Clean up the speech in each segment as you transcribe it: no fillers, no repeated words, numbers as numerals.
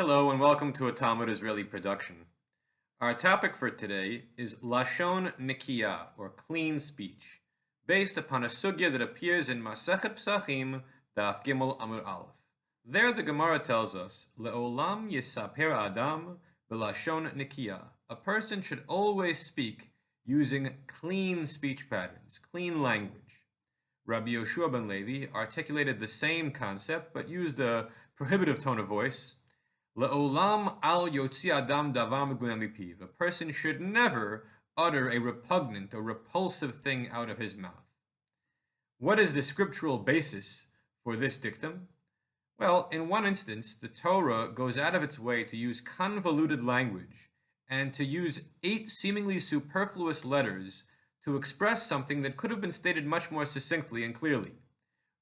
Hello and welcome to a Talmud Israeli production. Our topic for today is LASHON NEKIYAH, or clean speech, based upon a sugya that appears in Masechet Psachim, Daf Gimel Amud Aleph. There the Gemara tells us, Le'olam yisaper Adam b'LASHON NEKIYAH. A person should always speak using clean speech patterns, clean language. Rabbi Yoshua ben Levi articulated the same concept, but used a prohibitive tone of voice. Le'olam al yotzi adam davar megunan mipiv. A person should never utter a repugnant or repulsive thing out of his mouth. What is the scriptural basis for this dictum? Well, in one instance, the Torah goes out of its way to use convoluted language and to use 8 seemingly superfluous letters to express something that could have been stated much more succinctly and clearly.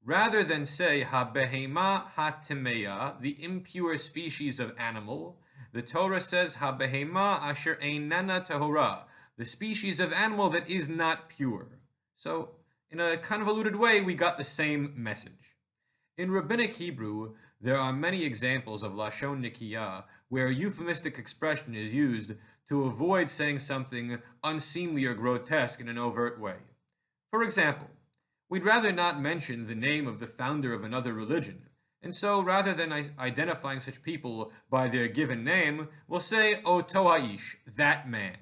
Rather than say ha-behema ha-temeya, the impure species of animal, the Torah says ha-behema asher einana tahora, the species of animal that is not pure. So, in a convoluted way, we got the same message. In Rabbinic Hebrew, there are many examples of LASHON NEKIYAH where a euphemistic expression is used to avoid saying something unseemly or grotesque in an overt way. For example, we'd rather not mention the name of the founder of another religion, and so rather than identifying such people by their given name, we'll say Oto Haish, that man.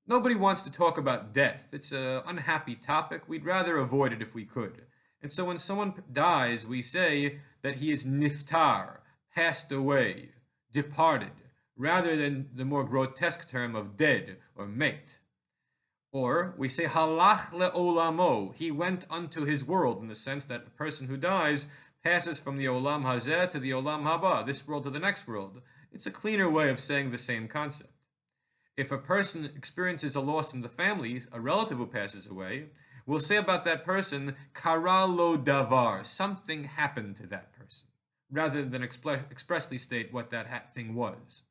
Nobody wants to talk about death. It's an unhappy topic. We'd rather avoid it if we could. And so when someone dies, we say that he is niftar, passed away, departed, rather than the more grotesque term of dead or mate. Or we say halach le'olamo, he went unto his world, in the sense that a person who dies passes from the olam hazeh to the olam haba, this world to the next world. It's a cleaner way of saying the same concept. If a person experiences a loss in the family, a relative who passes away, we'll say about that person, kara lo davar, something happened to that person, rather than expressly state what that thing was.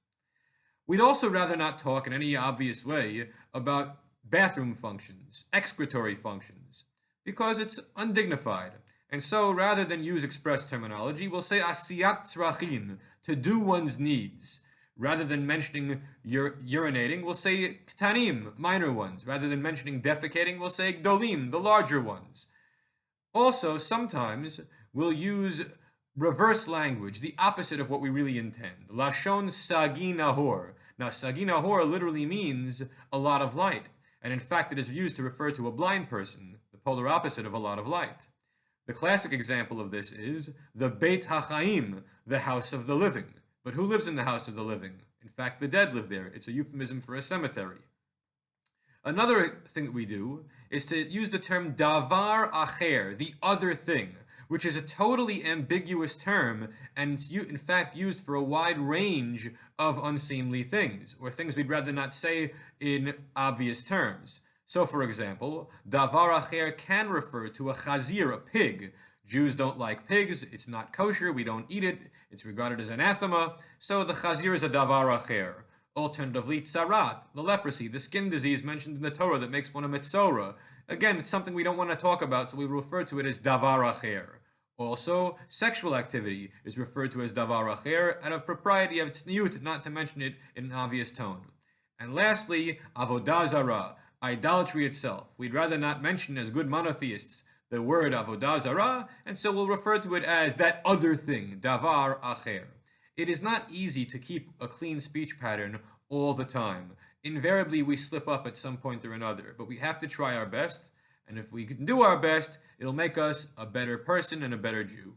We'd also rather not talk in any obvious way about bathroom functions, excretory functions, because it's undignified. And so rather than use express terminology, we'll say asiyat tzrachin, to do one's needs. Rather than mentioning urinating, we'll say ktanim, minor ones. Rather than mentioning defecating, we'll say gdolim, the larger ones. Also, sometimes we'll use reverse language, the opposite of what we really intend. Lashon sagi nahor. Now, sagi nahor literally means a lot of light. And in fact, it is used to refer to a blind person, the polar opposite of a lot of light. The classic example of this is the Beit HaChaim, the house of the living. But who lives in the house of the living? In fact, the dead live there. It's a euphemism for a cemetery. Another thing that we do is to use the term davar acher, the other thing, which is a totally ambiguous term, and it's in fact used for a wide range of unseemly things, or things we'd rather not say in obvious terms. So, for example, davar acher can refer to a chazir, a pig. Jews don't like pigs, it's not kosher, we don't eat it, it's regarded as anathema, so the chazir is a davar acher. Alternatively, tzarat, the leprosy, the skin disease mentioned in the Torah that makes one a mitzorah. Again, it's something we don't want to talk about, so we refer to it as davar acher. Also, sexual activity is referred to as davar acher, out of propriety of tzniut, not to mention it in an obvious tone. And lastly, avodah zarah, idolatry itself. We'd rather not mention as good monotheists the word avodah zarah, and so we'll refer to it as that other thing, davar acher. It is not easy to keep a clean speech pattern all the time. Invariably, we slip up at some point or another, but we have to try our best, and if we can do our best, it'll make us a better person and a better Jew.